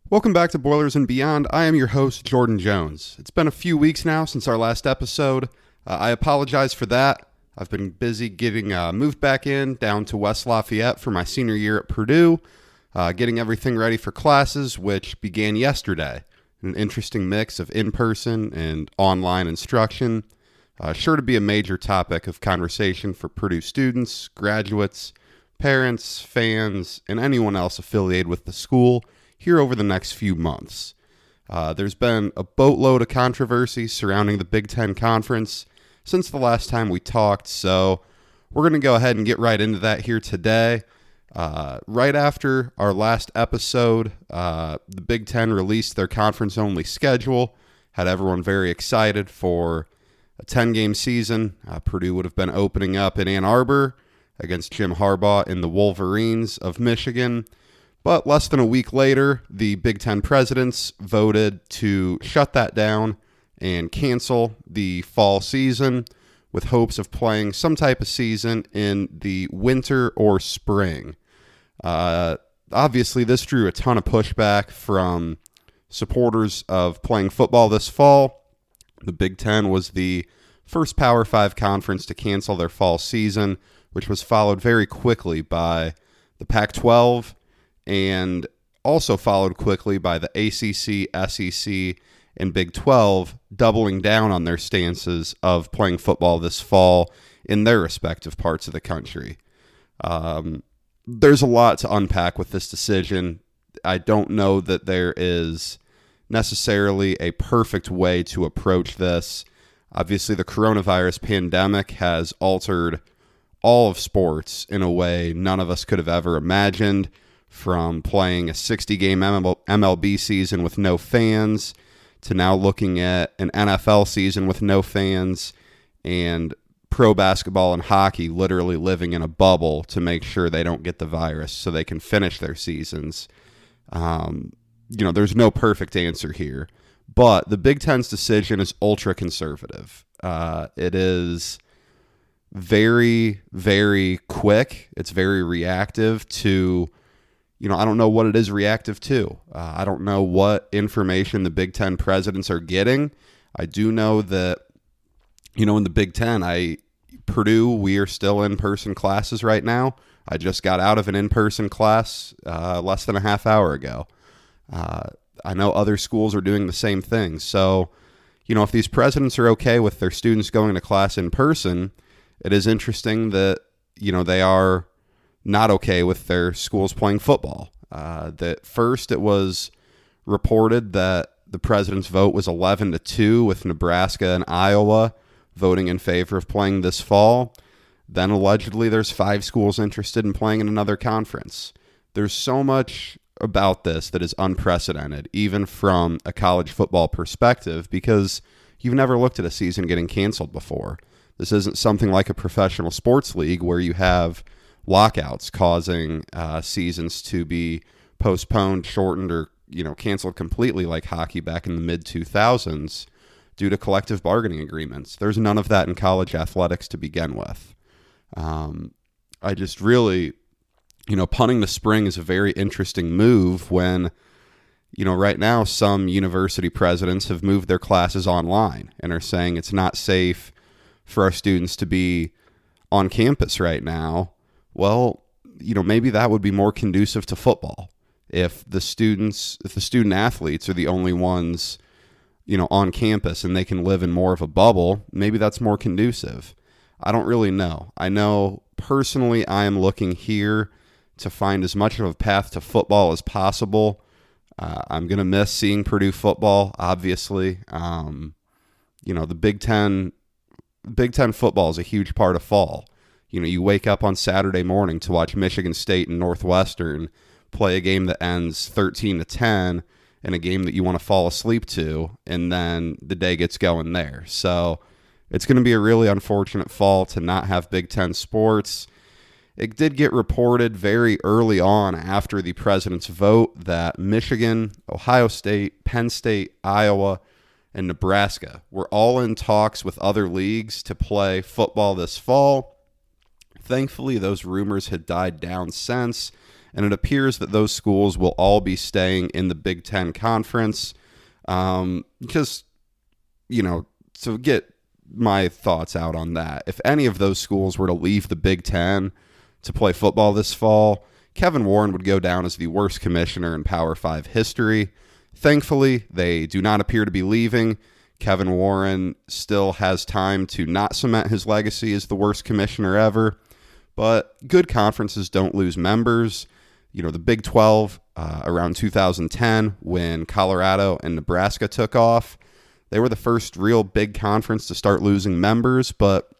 Welcome back to Boilers and Beyond. I am your host, Jordan Jones. It's been a few weeks now since our last episode. I apologize for that. I've been busy getting moved back in down to West Lafayette for my senior year at Purdue, getting everything ready for classes, which began yesterday. An interesting mix of in-person and online instruction. Sure to be a major topic of conversation for Purdue students, graduates, parents, fans, and anyone else affiliated with the school here over the next few months. There's been a boatload of controversy surrounding the Big Ten Conference since the last time we talked, so we're going to go ahead and get right into that here today. Right after our last episode, the Big Ten released their conference-only schedule, had everyone very excited for a 10-game season. Purdue would have been opening up in Ann Arbor against Jim Harbaugh and the Wolverines of Michigan. But less than a week later, the Big Ten presidents voted to shut that down and cancel the fall season with hopes of playing some type of season in the winter or spring. Obviously, this drew a ton of pushback from supporters of playing football this fall. The Big Ten was the first Power 5 conference to cancel their fall season, which was followed very quickly by the Pac-12, and also followed quickly by the ACC, SEC, and Big 12 doubling down on their stances of playing football this fall in their respective parts of the country. There's a lot to unpack with this decision. I don't know that there is necessarily a perfect way to approach this. Obviously, the coronavirus pandemic has altered all of sports in a way none of us could have ever imagined. From playing a 60-game MLB season with no fans to now looking at an NFL season with no fans and pro basketball and hockey literally living in a bubble to make sure they don't get the virus so they can finish their seasons. There's no perfect answer here, but the Big Ten's decision is ultra conservative. It is very, very quick. It's very reactive to I don't know what it is reactive to. I don't know what information the Big Ten presidents are getting. I do know that, in the Big Ten, Purdue, we are still in-person classes right now. I just got out of an in-person class less than a half hour ago. I know other schools are doing the same thing. So, if these presidents are okay with their students going to class in person, it is interesting that, they are not okay with their schools playing football. That first it was reported that the president's vote was 11-2 with Nebraska and Iowa voting in favor of playing this fall. Then allegedly there's 5 schools interested in playing in another conference. There's so much about this that is unprecedented, even from a college football perspective, because you've never looked at a season getting canceled before. This isn't something like a professional sports league where you have lockouts causing seasons to be postponed, shortened, or canceled completely like hockey back in the mid-2000s due to collective bargaining agreements. There's none of that in college athletics to begin with. I just really, punting the spring is a very interesting move when, right now some university presidents have moved their classes online and are saying it's not safe for our students to be on campus right now. Well, maybe that would be more conducive to football if the student athletes are the only ones, on campus and they can live in more of a bubble. Maybe that's more conducive. I don't really know. I know personally I am looking here to find as much of a path to football as possible. I'm going to miss seeing Purdue football, obviously. The Big Ten football is a huge part of fall. You wake up on Saturday morning to watch Michigan State and Northwestern play a game that ends 13-10 in a game that you want to fall asleep to, and then the day gets going there. So it's going to be a really unfortunate fall to not have Big Ten sports. It did get reported very early on after the president's vote that Michigan, Ohio State, Penn State, Iowa, and Nebraska were all in talks with other leagues to play football this fall. Thankfully, those rumors had died down since, and it appears that those schools will all be staying in the Big Ten Conference. Because, to get my thoughts out on that, if any of those schools were to leave the Big Ten to play football this fall, Kevin Warren would go down as the worst commissioner in Power 5 history. Thankfully, they do not appear to be leaving. Kevin Warren still has time to not cement his legacy as the worst commissioner ever. But good conferences don't lose members. The Big 12, around 2010, when Colorado and Nebraska took off, they were the first real big conference to start losing members, but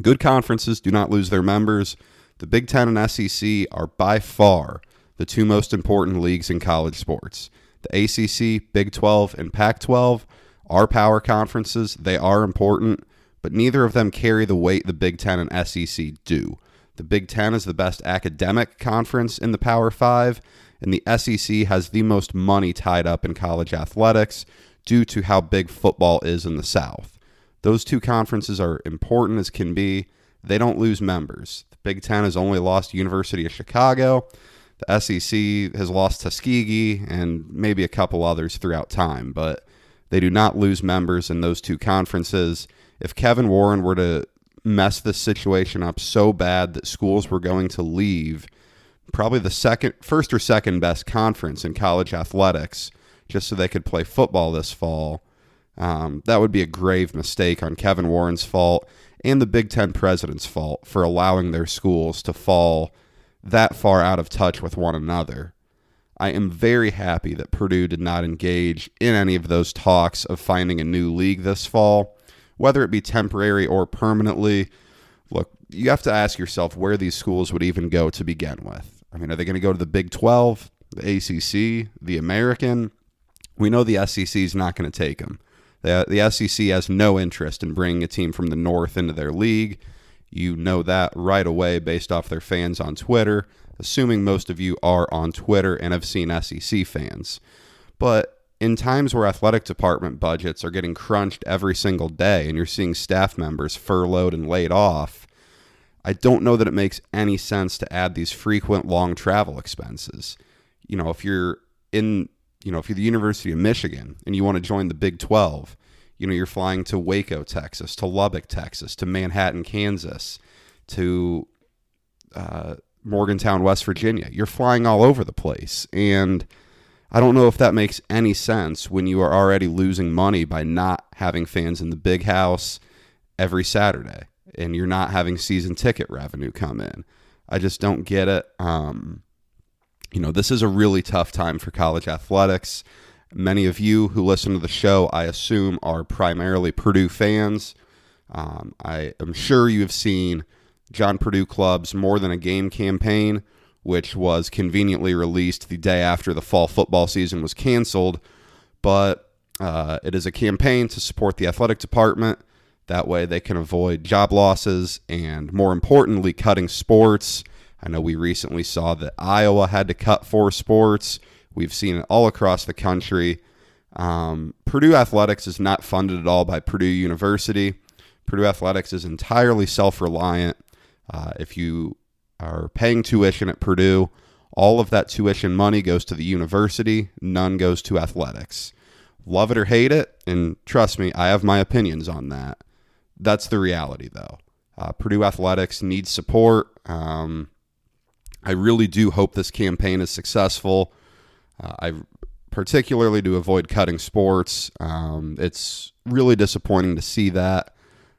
good conferences do not lose their members. The Big Ten and SEC are by far the two most important leagues in college sports. The ACC, Big 12, and Pac-12 are power conferences. They are important, but neither of them carry the weight the Big Ten and SEC do. The Big Ten is the best academic conference in the Power 5, and the SEC has the most money tied up in college athletics due to how big football is in the South. Those two conferences are important as can be. They don't lose members. The Big Ten has only lost University of Chicago. The SEC has lost Tuskegee and maybe a couple others throughout time, but they do not lose members in those two conferences. If Kevin Warren were to mess this situation up so bad that schools were going to leave probably the first or second best conference in college athletics just so they could play football this fall, that would be a grave mistake on Kevin Warren's fault and the Big Ten president's fault for allowing their schools to fall that far out of touch with one another. I am very happy that Purdue did not engage in any of those talks of finding a new league this fall, whether it be temporary or permanently. Look, you have to ask yourself where these schools would even go to begin with. I mean, are they going to go to the Big 12, the ACC, the American? We know the SEC is not going to take them. The SEC has no interest in bringing a team from the North into their league. You know that right away based off their fans on Twitter, assuming most of you are on Twitter and have seen SEC fans. But in times where athletic department budgets are getting crunched every single day and you're seeing staff members furloughed and laid off, I don't know that it makes any sense to add these frequent long travel expenses. If you're the University of Michigan and you want to join the Big 12, you're flying to Waco, Texas, to Lubbock, Texas, to Manhattan, Kansas, to Morgantown, West Virginia. You're flying all over the place. And I don't know if that makes any sense when you are already losing money by not having fans in the big house every Saturday and you're not having season ticket revenue come in. I just don't get it. This is a really tough time for college athletics. Many of you who listen to the show, I assume, are primarily Purdue fans. I am sure you have seen John Purdue Club's More Than a Game campaign, which was conveniently released the day after the fall football season was canceled. But it is a campaign to support the athletic department. That way they can avoid job losses and, more importantly, cutting sports. I know we recently saw that Iowa had to cut 4 sports. We've seen it all across the country. Purdue Athletics is not funded at all by Purdue University. Purdue Athletics is entirely self-reliant. If you are paying tuition at Purdue, all of that tuition money goes to the university. None goes to athletics. Love it or hate it, and trust me, I have my opinions on that. That's the reality, though. Purdue Athletics needs support. I really do hope this campaign is successful. I particularly to avoid cutting sports. It's really disappointing to see that.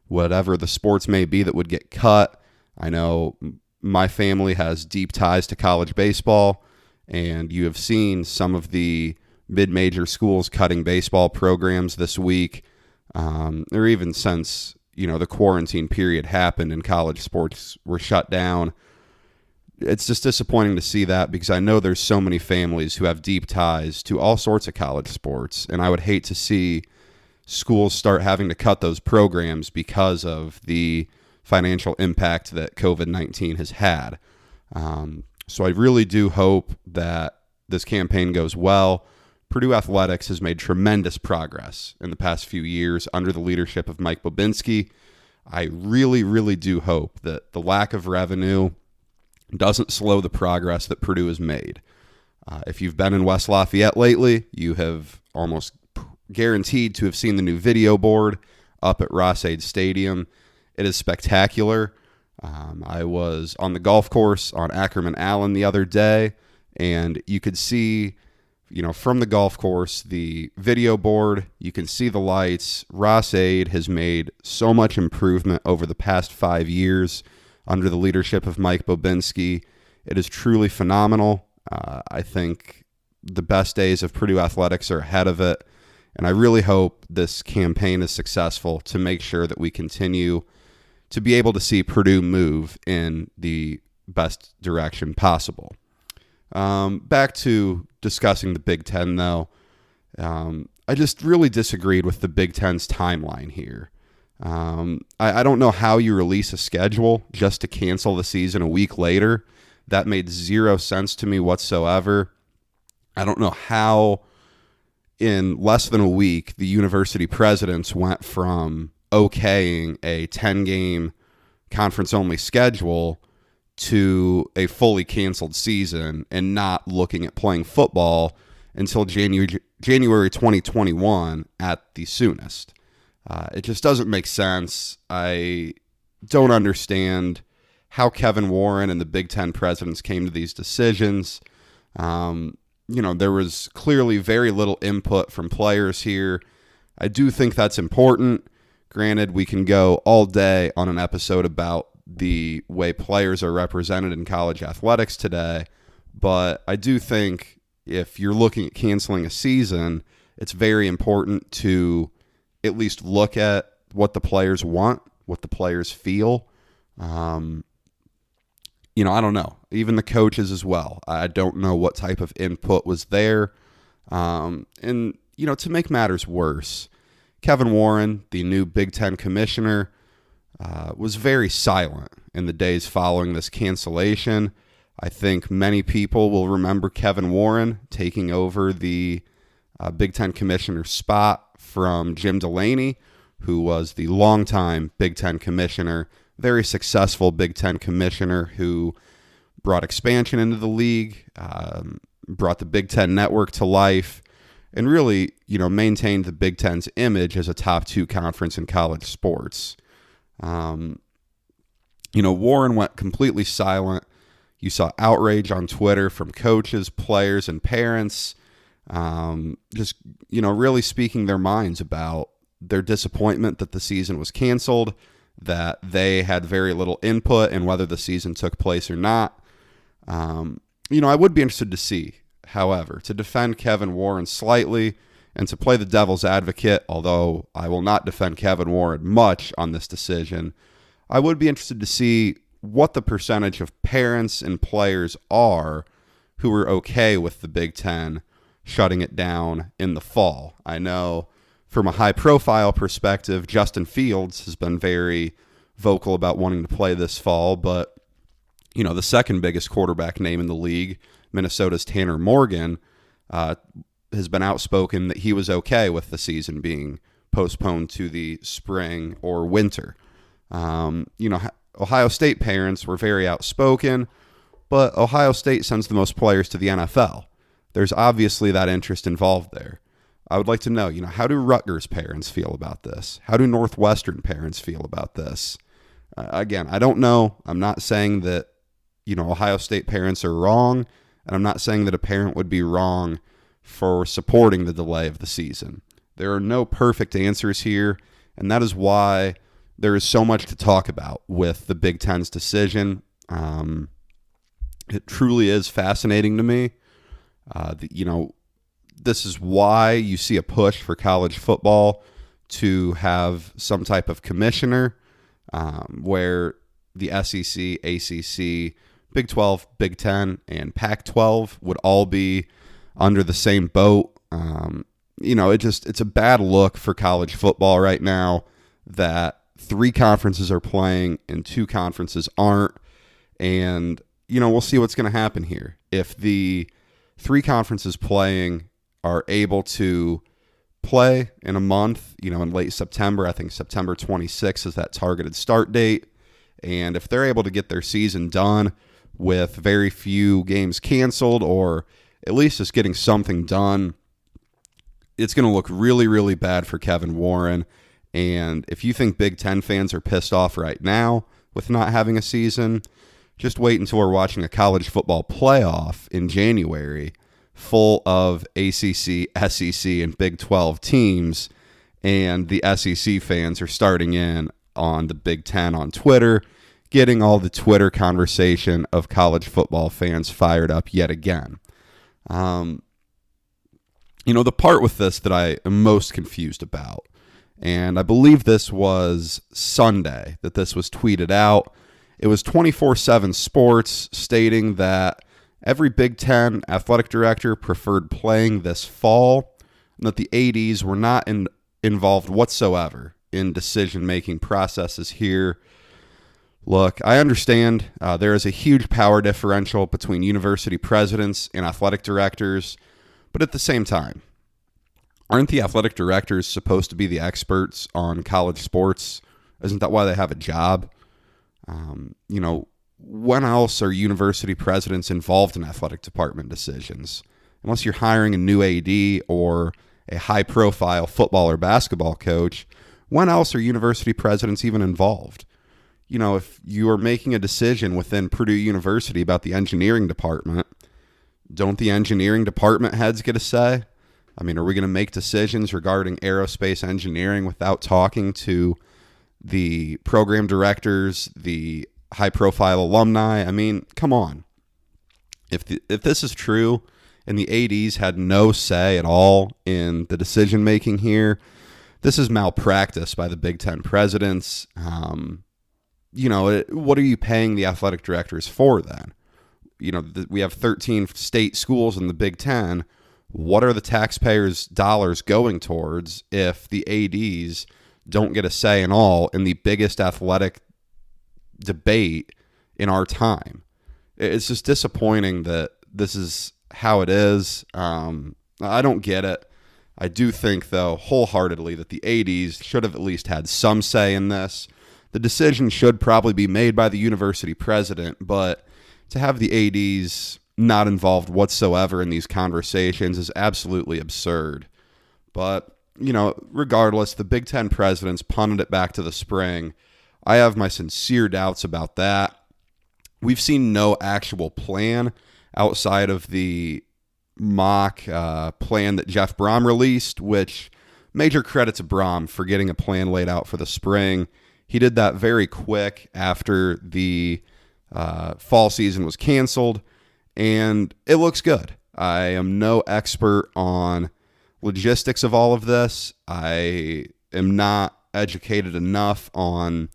Whatever the sports may be that would get cut. I know my family has deep ties to college baseball, and you have seen some of the mid-major schools cutting baseball programs this week, or even since the quarantine period happened and college sports were shut down. It's just disappointing to see that because I know there's so many families who have deep ties to all sorts of college sports, and I would hate to see schools start having to cut those programs because of the financial impact that COVID-19 has had. So I really do hope that this campaign goes well. Purdue Athletics has made tremendous progress in the past few years under the leadership of Mike Bobinski. I really, really do hope that the lack of revenue doesn't slow the progress that Purdue has made. If you've been in West Lafayette lately, you have almost guaranteed to have seen the new video board up at Rossade Stadium. It is spectacular. I was on the golf course on Ackerman Allen the other day, and you could see, from the golf course, the video board. You can see the lights. Rossade has made so much improvement over the past 5 years under the leadership of Mike Bobinski. It is truly phenomenal. I think the best days of Purdue athletics are ahead of it, and I really hope this campaign is successful to make sure that we continue to be able to see Purdue move in the best direction possible. Back to discussing the Big Ten, though. I just really disagreed with the Big Ten's timeline here. I don't know how you release a schedule just to cancel the season a week later. That made zero sense to me whatsoever. I don't know how in less than a week the university presidents went from okaying a 10-game conference-only schedule to a fully canceled season and not looking at playing football until January 2021 at the soonest. It just doesn't make sense. I don't understand how Kevin Warren and the Big Ten presidents came to these decisions. There was clearly very little input from players here. I do think that's important. Granted, we can go all day on an episode about the way players are represented in college athletics today, but I do think if you're looking at canceling a season, it's very important to at least look at what the players want, what the players feel. I don't know. Even the coaches as well. I don't know what type of input was there. To make matters worse, Kevin Warren, the new Big Ten commissioner, was very silent in the days following this cancellation. I think many people will remember Kevin Warren taking over the Big Ten commissioner spot from Jim Delaney, who was the longtime Big Ten commissioner, very successful Big Ten commissioner who brought expansion into the league, brought the Big Ten network to life, and really, maintained the Big Ten's image as a top 2 conference in college sports. Warren went completely silent. You saw outrage on Twitter from coaches, players, and parents, really speaking their minds about their disappointment that the season was canceled, that they had very little input in whether the season took place or not. I would be interested to see, however, to defend Kevin Warren slightly and to play the devil's advocate, although I will not defend Kevin Warren much on this decision. I would be interested to see what the percentage of parents and players are who are okay with the Big Ten shutting it down in the fall. I know from a high-profile perspective, Justin Fields has been very vocal about wanting to play this fall, but the second biggest quarterback name in the league, Minnesota's Tanner Morgan, has been outspoken that he was okay with the season being postponed to the spring or winter. Ohio State parents were very outspoken, but Ohio State sends the most players to the NFL. There's obviously that interest involved there. I would like to know, how do Rutgers parents feel about this? How do Northwestern parents feel about this? Again, I don't know. I'm not saying that, Ohio State parents are wrong, and I'm not saying that a parent would be wrong for supporting the delay of the season. There are no perfect answers here, and that is why there is so much to talk about with the Big Ten's decision. It truly is fascinating to me. This is why you see a push for college football to have some type of commissioner where the SEC, ACC, Big 12, Big 10, and Pac-12 would all be under the same boat. It's a bad look for college football right now that 3 conferences are playing and 2 conferences aren't. And, we'll see what's going to happen here. If the 3 conferences playing are able to play in a month, in late September, I think September 26th is that targeted start date. And if they're able to get their season done with very few games canceled, or at least just getting something done, it's going to look really, really bad for Kevin Warren. And if you think Big Ten fans are pissed off right now with not having a season, just wait until we're watching a college football playoff in January full of ACC, SEC, and Big 12 teams, and the SEC fans are starting in on the Big Ten on Twitter, getting all the Twitter conversation of college football fans fired up yet again. The part with this that I am most confused about, and I believe this was Sunday that this was tweeted out. It was 24/7 Sports stating that every Big Ten athletic director preferred playing this fall, and that the ADs were not involved whatsoever in decision-making processes here. Look, I understand there is a huge power differential between university presidents and athletic directors, but at the same time, aren't the athletic directors supposed to be the experts on college sports? Isn't that why they have a job? When else are university presidents involved in athletic department decisions? Unless you're hiring a new AD or a high-profile football or basketball coach, when else are university presidents even involved? If you are making a decision within Purdue University about the engineering department, don't the engineering department heads get a say? I mean, are we going to make decisions regarding aerospace engineering without talking to the program directors, the high-profile alumni? I mean, come on. If this is true and the ADs had no say at all in the decision-making here, this is malpractice by the Big Ten presidents. What are you paying the athletic directors for then? We have 13 state schools in the Big Ten. What are the taxpayers' dollars going towards if the ADs don't get a say in all in the biggest athletic debate in our time? It's just disappointing that this is how it is. I don't get it. I do think, though, wholeheartedly that the ADs should have at least had some say in this. The decision should probably be made by the university president, but to have the ADs not involved whatsoever in these conversations is absolutely absurd. But, regardless, the Big Ten presidents punted it back to the spring. I have my sincere doubts about that. We've seen no actual plan outside of the mock plan that Jeff Brom released, which major credit to Brom for getting a plan laid out for the spring. He did that very quick after the fall season was canceled, and it looks good. I am no expert on logistics of all of this. I am not educated enough on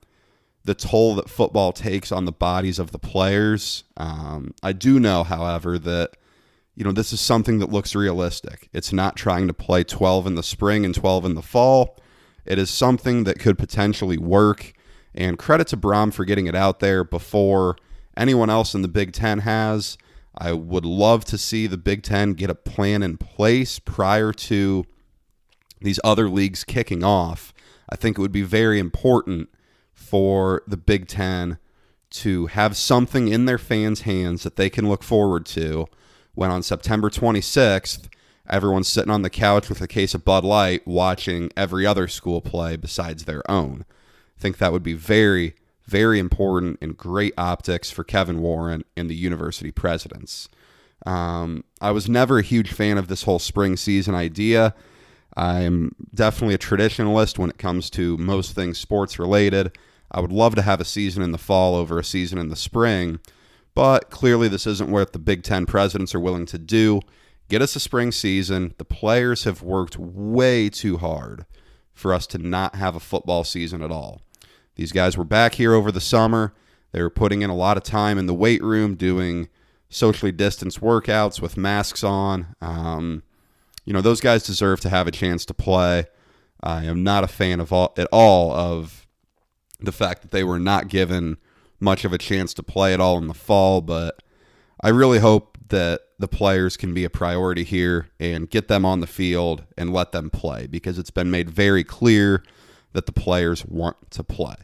the toll that football takes on the bodies of the players. I do know, however, that this is something that looks realistic. It's not trying to play 12 in the spring and 12 in the fall. It is something that could potentially work, and credit to Brom for getting it out there before anyone else in the Big Ten has. I would love to see the Big Ten get a plan in place prior to these other leagues kicking off. I think it would be very important for the Big Ten to have something in their fans' hands that they can look forward to when on September 26th, everyone's sitting on the couch with a case of Bud Light watching every other school play besides their own. I think that would be very, very important and great optics for Kevin Warren and the university presidents. I was never a huge fan of this whole spring season idea. I'm definitely a traditionalist when it comes to most things sports related. I would love to have a season in the fall over a season in the spring, but clearly this isn't what the Big Ten presidents are willing to do. Get us a spring season. The players have worked way too hard for us to not have a football season at all. These guys were back here over the summer. They were putting in a lot of time in the weight room doing socially distanced workouts with masks on. Those guys deserve to have a chance to play. I am not a fan at all of the fact that they were not given much of a chance to play at all in the fall, but I really hope that the players can be a priority here and get them on the field and let them play, because it's been made very clear that the players want to play.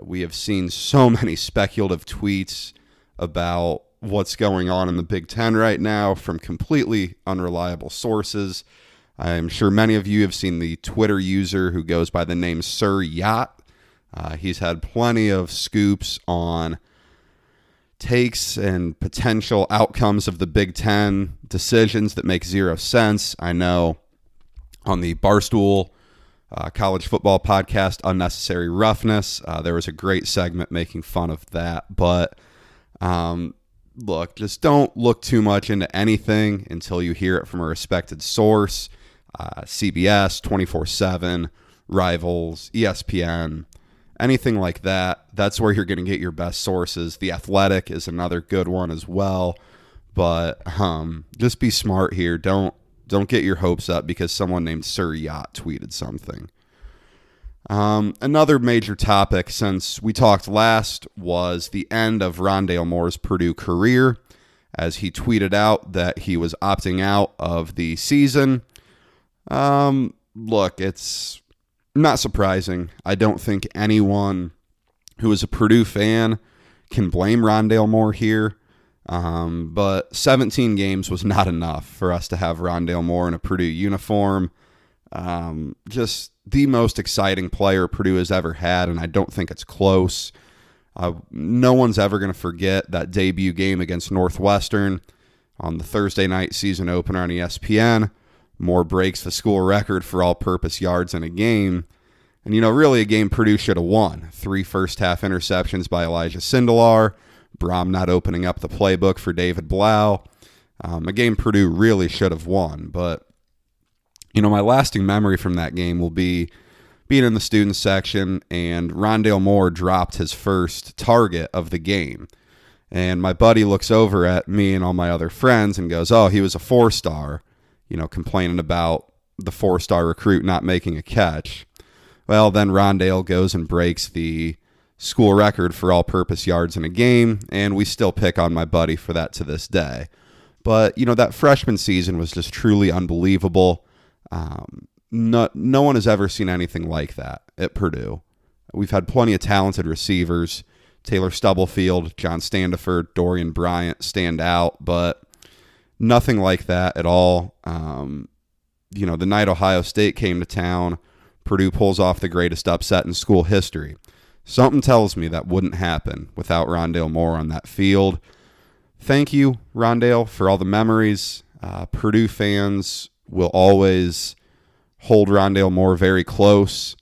We have seen so many speculative tweets about what's going on in the Big Ten right now from completely unreliable sources. I'm sure many of you have seen the Twitter user who goes by the name Sir Yacht. He's had plenty of scoops on takes and potential outcomes of the Big Ten, decisions that make zero sense. I know on the Barstool college football podcast, Unnecessary Roughness, there was a great segment making fun of that. But look, just don't look too much into anything until you hear it from a respected source. CBS, 24/7, Rivals, ESPN, anything like that. That's where you're going to get your best sources. The Athletic is another good one as well. But just be smart here. Don't get your hopes up because someone named Sir Yacht tweeted something. Another major topic since we talked last was the end of Rondale Moore's Purdue career, as he tweeted out that he was opting out of the season. Look, it's not surprising. I don't think anyone who is a Purdue fan can blame Rondale Moore here. But 17 games was not enough for us to have Rondale Moore in a Purdue uniform. Just the most exciting player Purdue has ever had, and I don't think it's close. No one's ever going to forget that debut game against Northwestern on the Thursday night season opener on ESPN. Moore breaks the school record for all-purpose yards in a game. And, really a game Purdue should have won. 3 first-half interceptions by Elijah Sindelar. Brom not opening up the playbook for David Blau. A game Purdue really should have won. But, my lasting memory from that game will be being in the student section, and Rondale Moore dropped his first target of the game. And my buddy looks over at me and all my other friends and goes, "Oh, he was a 4-star," complaining about the 4-star recruit not making a catch. Well, then Rondale goes and breaks the school record for all-purpose yards in a game, and we still pick on my buddy for that to this day. But, that freshman season was just truly unbelievable. No one has ever seen anything like that at Purdue. We've had plenty of talented receivers. Taylor Stubblefield, John Standiford, Dorian Bryant stand out, but nothing like that at all. The night Ohio State came to town, Purdue pulls off the greatest upset in school history. Something tells me that wouldn't happen without Rondale Moore on that field. Thank you, Rondale, for all the memories. Purdue fans will always hold Rondale Moore very close.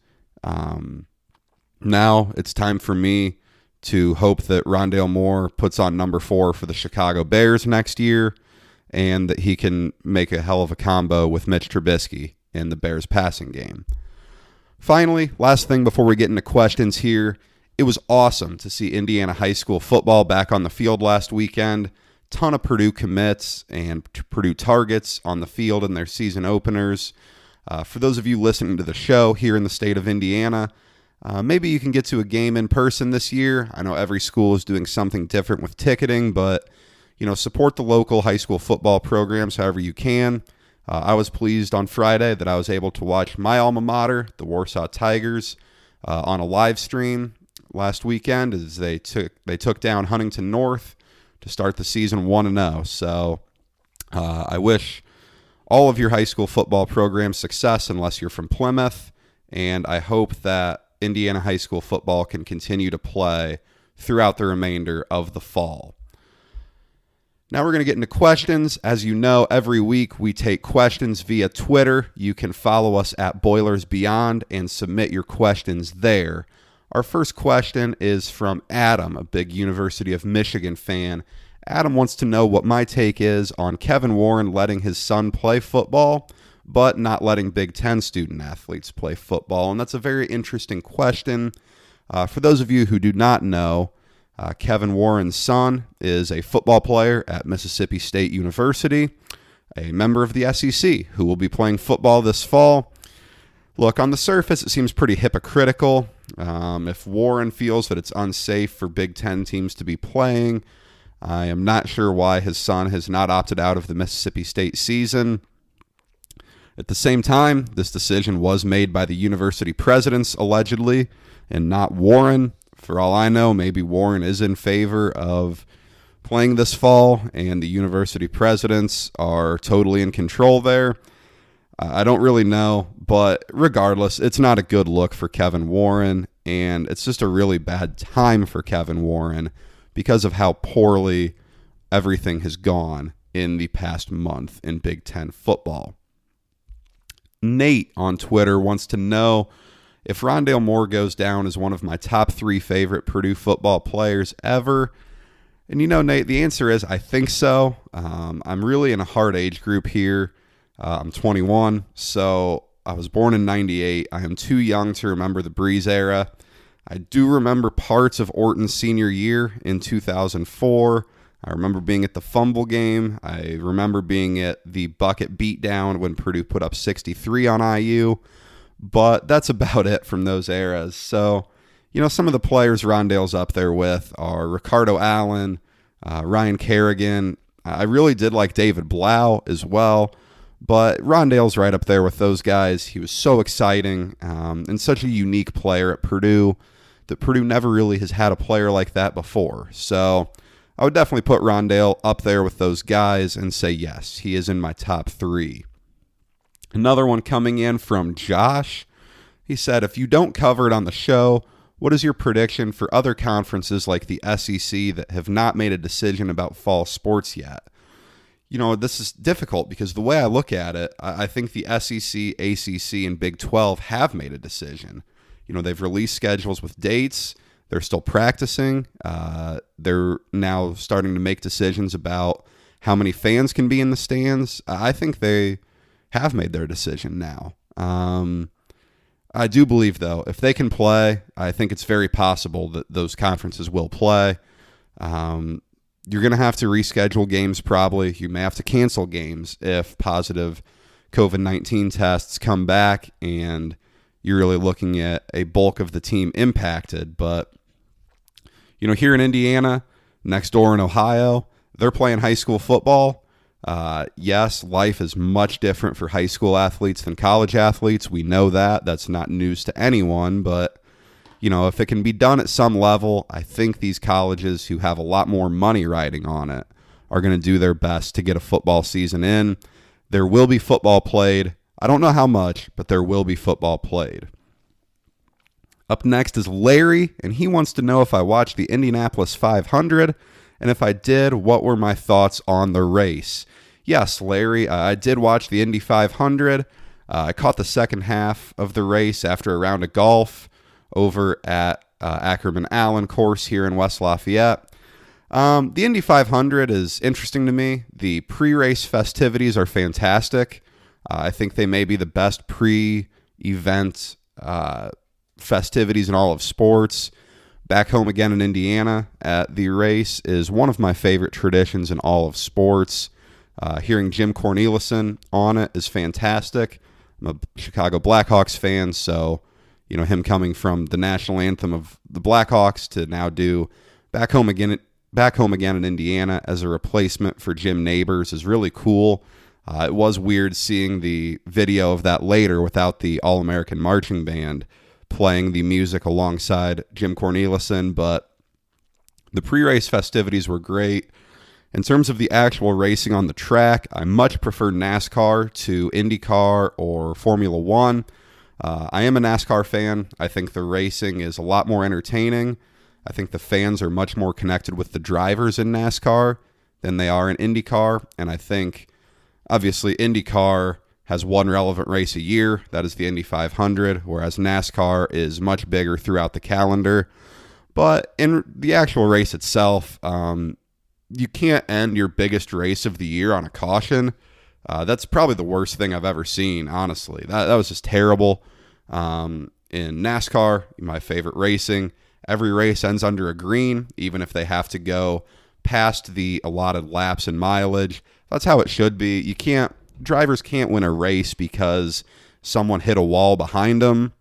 Now it's time for me to hope that Rondale Moore puts on number 4 for the Chicago Bears next year, and that he can make a hell of a combo with Mitch Trubisky in the Bears passing game. Finally, last thing before we get into questions here, it was awesome to see Indiana high school football back on the field last weekend. Ton of Purdue commits and Purdue targets on the field in their season openers. For those of you listening to the show here in the state of Indiana, maybe you can get to a game in person this year. I know every school is doing something different with ticketing, but support the local high school football programs however you can. I was pleased on Friday that I was able to watch my alma mater, the Warsaw Tigers, on a live stream last weekend as they took down Huntington North to start the season 1-0. So I wish all of your high school football programs success unless you're from Plymouth, and I hope that Indiana high school football can continue to play throughout the remainder of the fall. Now we're going to get into questions. As you know, every week we take questions via Twitter. You can follow us at Boilers Beyond and submit your questions there. Our first question is from Adam, a big University of Michigan fan. Adam wants to know what my take is on Kevin Warren letting his son play football, but not letting Big Ten student athletes play football. And that's a very interesting question. For those of you who do not know, Kevin Warren's son is a football player at Mississippi State University, a member of the SEC who will be playing football this fall. Look, on the surface, it seems pretty hypocritical. If Warren feels that it's unsafe for Big Ten teams to be playing, I am not sure why his son has not opted out of the Mississippi State season. At the same time, this decision was made by the university presidents, allegedly, and not Warren. For all I know, maybe Warren is in favor of playing this fall, and the university presidents are totally in control there. I don't really know, but regardless, it's not a good look for Kevin Warren, and it's just a really bad time for Kevin Warren because of how poorly everything has gone in the past month in Big Ten football. Nate on Twitter wants to know if Rondale Moore goes down as one of my top 3 favorite Purdue football players ever. And Nate, the answer is I think so. I'm really in a hard age group here. I'm 21, so I was born in 98. I am too young to remember the Breeze era. I do remember parts of Orton's senior year in 2004. I remember being at the fumble game. I remember being at the bucket beatdown when Purdue put up 63 on IU. But that's about it from those eras. So, some of the players Rondale's up there with are Ricardo Allen, Ryan Kerrigan. I really did like David Blau as well. But Rondale's right up there with those guys. He was so exciting and such a unique player at Purdue that Purdue never really has had a player like that before. So I would definitely put Rondale up there with those guys and say, yes, he is in my top 3. Another one coming in from Josh. He said, if you don't cover it on the show, what is your prediction for other conferences like the SEC that have not made a decision about fall sports yet? This is difficult because the way I look at it, I think the SEC, ACC, and Big 12 have made a decision. They've released schedules with dates. They're still practicing. They're now starting to make decisions about how many fans can be in the stands. I think they have made their decision now. I do believe, though, if they can play, I think it's very possible that those conferences will play. You're going to have to reschedule games probably. You may have to cancel games if positive COVID-19 tests come back and you're really looking at a bulk of the team impacted. But, here in Indiana, next door in Ohio, they're playing high school football. Yes, life is much different for high school athletes than college athletes. We know that. That's not news to anyone, but if it can be done at some level, I think these colleges who have a lot more money riding on it are going to do their best to get a football season in. There will be football played. I don't know how much, but there will be football played. Up next is Larry, and he wants to know if I watched the Indianapolis 500, and if I did, what were my thoughts on the race? Yes, Larry, I did watch the Indy 500. I caught the second half of the race after a round of golf over at Ackerman Allen course here in West Lafayette. The Indy 500 is interesting to me. The pre-race festivities are fantastic. I think they may be the best pre-event festivities in all of sports. Back home again in Indiana at the race is one of my favorite traditions in all of sports. Hearing Jim Cornelison on it is fantastic. I'm a Chicago Blackhawks fan, so him coming from the national anthem of the Blackhawks to now do back home again in Indiana as a replacement for Jim Neighbors is really cool. It was weird seeing the video of that later without the All-American Marching Band playing the music alongside Jim Cornelison, but the pre-race festivities were great. In terms of the actual racing on the track, I much prefer NASCAR to IndyCar or Formula One. I am a NASCAR fan. I think the racing is a lot more entertaining. I think the fans are much more connected with the drivers in NASCAR than they are in IndyCar. And I think, obviously, IndyCar has one relevant race a year. That is the Indy 500, whereas NASCAR is much bigger throughout the calendar. But in the actual race itself, you can't end your biggest race of the year on a caution. That's probably the worst thing I've ever seen, honestly. That was just terrible. In NASCAR, my favorite racing, every race ends under a green, even if they have to go past the allotted laps and mileage. That's how it should be. Drivers can't win a race because someone hit a wall behind them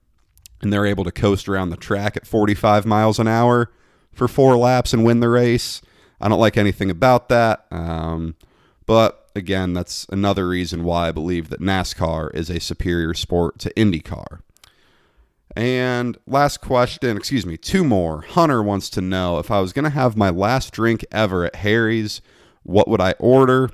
and they're able to coast around the track at 45 miles an hour for 4 laps and win the race. I don't like anything about that. But again, that's another reason why I believe that NASCAR is a superior sport to IndyCar. And last question, two more. Hunter wants to know, if I was going to have my last drink ever at Harry's, what would I order?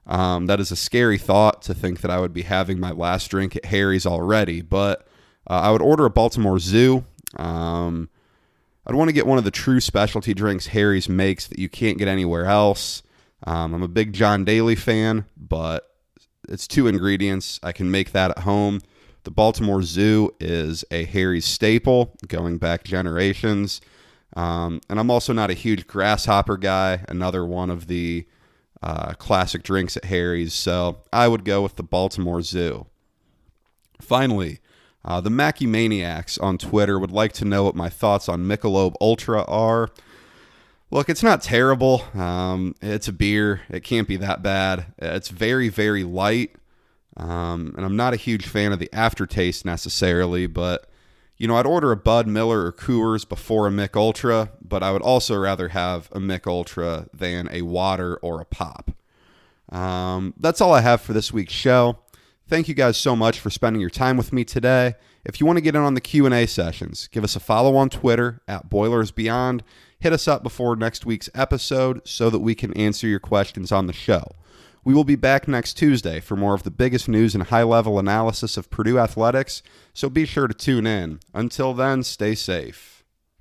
That is a scary thought, to think that I would be having my last drink at Harry's already, but I would order a Baltimore Zoo. I'd want to get one of the true specialty drinks Harry's makes that you can't get anywhere else. I'm a big John Daly fan, but it's 2 ingredients. I can make that at home. The Baltimore Zoo is a Harry's staple going back generations. And I'm also not a huge Grasshopper guy, another one of the classic drinks at Harry's. So I would go with the Baltimore Zoo. Finally, the Mackie Maniacs on Twitter would like to know what my thoughts on Michelob Ultra are. Look, it's not terrible. It's a beer. It can't be that bad. It's very, very light. And I'm not a huge fan of the aftertaste necessarily, but, I'd order a Bud, Miller, or Coors before a Mick Ultra, but I would also rather have a Mick Ultra than a water or a pop. That's all I have for this week's show. Thank you guys so much for spending your time with me today. If you want to get in on the Q&A sessions, give us a follow on Twitter at BoilersBeyond. Hit us up before next week's episode so that we can answer your questions on the show. We will be back next Tuesday for more of the biggest news and high-level analysis of Purdue athletics, so be sure to tune in. Until then, stay safe.